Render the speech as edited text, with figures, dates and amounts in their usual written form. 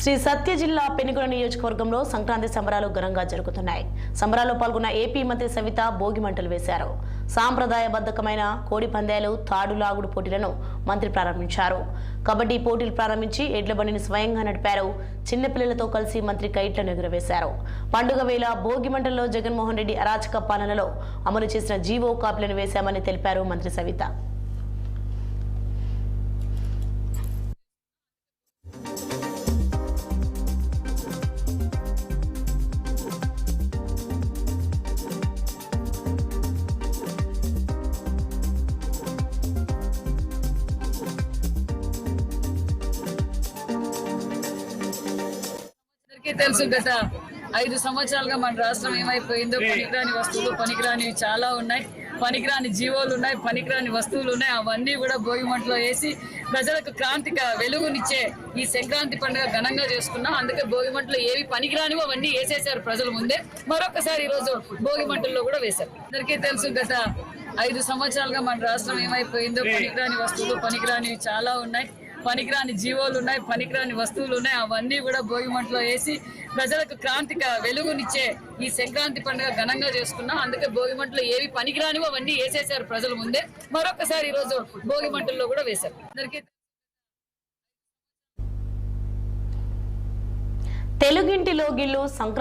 శ్రీ సత్య జిల్లా పెనుగొండ నియోజకవర్గంలో సంక్రాంతి సంబరాలు ఘనంగా జరుగుతున్నాయి. సంబరాల్లో పాల్గొన్న ఏపీ మంత్రి సవిత భోగి మంటలు వేశారు. సాంప్రదాయబద్ధకమైన కోడి పందాలు, తాడు లాగుడు పోటీలను మంత్రి ప్రారంభించారు. కబడ్డీ పోటీలు ప్రారంభించి ఎడ్ల బండిని స్వయంగా నడిపారు. చిన్నపిల్లలతో కలిసి మంత్రి కైట్లను ఎగురవేశారు. పండుగ వేళ భోగి మంటల్లో జగన్మోహన్ రెడ్డి అరాచక పాలనలో అమలు చేసిన జీవో కాపీలను వేశామని తెలిపారు మంత్రి సవిత. తెలుసు గత 5 సంవత్సరాలుగా మన రాష్ట్రం ఏమైపోయిందో. పనికిరాని వస్తువులు, పనికిరానివి చాలా ఉన్నాయి. పనికిరాని జీవోలు ఉన్నాయి, పనికిరాని వస్తువులు ఉన్నాయి. అవన్నీ కూడా భోగి మంటలో వేసి ప్రజలకు క్రాంతిక వెలుగునిచ్చే ఈ సంక్రాంతి పండుగ ఘనంగా చేసుకున్నాం. అందుకే భోగి మంటలో ఏవి పనికిరానివో అవన్నీ వేసేసారు ప్రజల ముందే. మరొకసారి ఈరోజు భోగి మంటల్లో కూడా వేశారు. అందరికీ తెలుసు గత 5 సంవత్సరాలుగా మన రాష్ట్రం ఏమైపోయిందో. పనికిరాని వస్తువులు, పనికిరానివి చాలా ఉన్నాయి. పనికిరాని జీవోలు ఉన్నాయి, పనికిరాని వస్తువులు ఉన్నాయి. అవన్నీ కూడా భోగి మంటలో వేసి ప్రజలకు క్రాంతిక వెలుగునిచ్చే ఈ సంక్రాంతి పండుగ ఘనంగా చేసుకున్నాం. అందుకే భోగి మంటలో ఏవి పనికిరానివో అవన్నీ వేసేసారు ప్రజల ముందే. మరొకసారి ఈరోజు భోగి మంటల్లో కూడా వేశారు. అందరికీ తెలుగింటిలో గిల్లు సంక్రాంతి